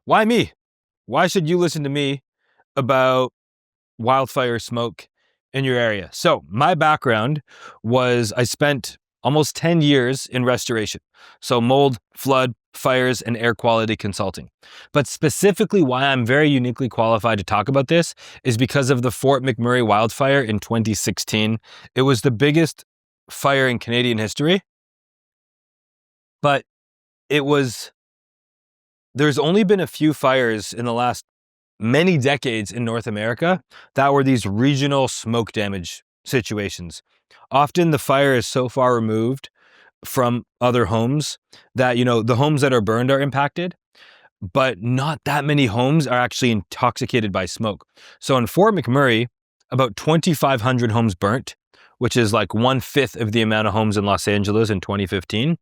Why me? Why should you listen to me about wildfire smoke in your area? So my background was I spent almost 10 years in restoration. So mold, flood, fires, and air quality consulting. But specifically why I'm very uniquely qualified to talk about this is because of the Fort McMurray wildfire in 2016. It was the biggest fire in Canadian history, but there's only been a few fires in the last many decades in North America that were these regional smoke damage situations. Often the fire is so far removed from other homes that, the homes that are burned are impacted, but not that many homes are actually intoxicated by smoke. So in Fort McMurray, about 2,500 homes burnt, which is like 1/5 of the amount of homes in Los Angeles in 2015.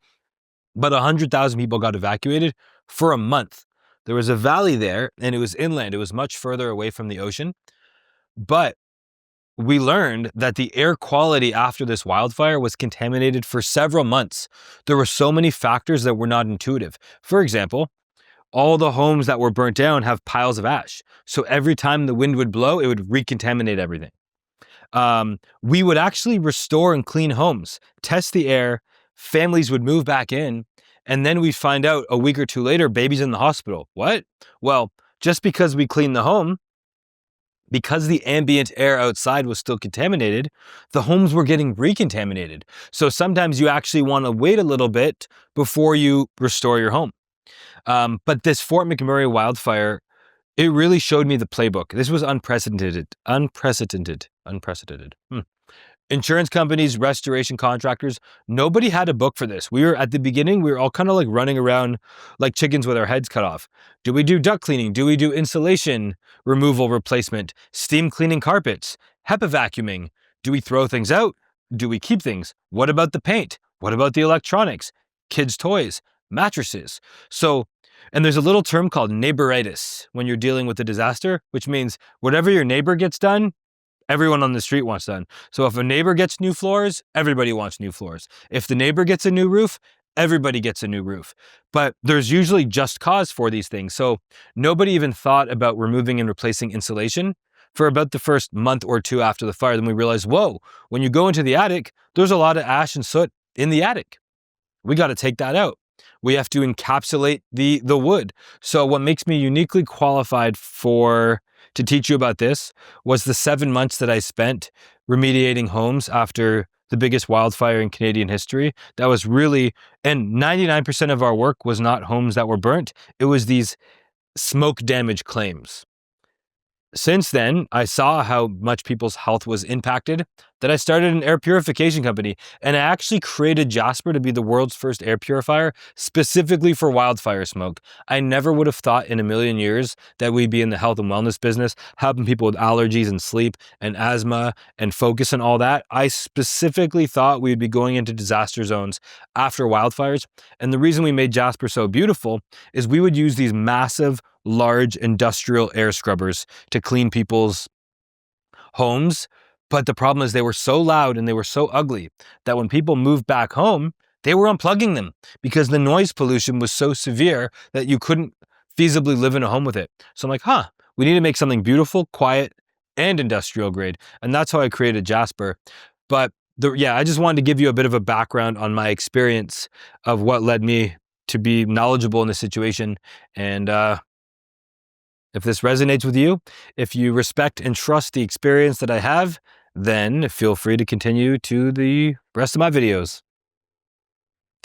But 100,000 people got evacuated for a month. There was a valley there and it was inland. It was much further away from the ocean. But we learned that the air quality after this wildfire was contaminated for several months. There were so many factors that were not intuitive. For example, all the homes that were burnt down have piles of ash. So every time the wind would blow, it would recontaminate everything. We would actually restore and clean homes, test the air, families would move back in, and then we'd find out a week or two later, baby's in the hospital. What? Well, just because we cleaned the home, because the ambient air outside was still contaminated, the homes were getting recontaminated. So sometimes you actually want to wait a little bit before you restore your home. But this Fort McMurray wildfire, it really showed me the playbook. This was unprecedented. Insurance companies, restoration contractors, nobody had a book for this. At the beginning, we were all kind of like running around like chickens with our heads cut off. Do we do duct cleaning? Do we do insulation removal replacement? Steam cleaning carpets? HEPA vacuuming? Do we throw things out? Do we keep things? What about the paint? What about the electronics? Kids' toys? Mattresses? And there's a little term called neighboritis when you're dealing with a disaster, which means whatever your neighbor gets done, everyone on the street wants done. So if a neighbor gets new floors, everybody wants new floors. If the neighbor gets a new roof, everybody gets a new roof. But there's usually just cause for these things. So nobody even thought about removing and replacing insulation for about the first month or two after the fire. Then we realized, whoa, when you go into the attic, there's a lot of ash and soot in the attic. We got to take that out. We have to encapsulate the wood. So what makes me uniquely qualified to teach you about this was the 7 months that I spent remediating homes after the biggest wildfire in Canadian history. That was really, and 99% of our work was not homes that were burnt. It was these smoke damage claims. Since then, I saw how much people's health was impacted that I started an air purification company, and I actually created Jaspr to be the world's first air purifier specifically for wildfire smoke. I never would have thought in a million years that we'd be in the health and wellness business, helping people with allergies and sleep and asthma and focus and all that. I specifically thought we'd be going into disaster zones after wildfires. And the reason we made Jaspr so beautiful is we would use these massive, large industrial air scrubbers to clean people's homes. But the problem is they were so loud and they were so ugly that when people moved back home, they were unplugging them because the noise pollution was so severe that you couldn't feasibly live in a home with it. So I'm like, we need to make something beautiful, quiet, and industrial grade. And that's how I created Jaspr. But I just wanted to give you a bit of a background on my experience of what led me to be knowledgeable in this situation. And if this resonates with you, if you respect and trust the experience that I have, then feel free to continue to the rest of my videos.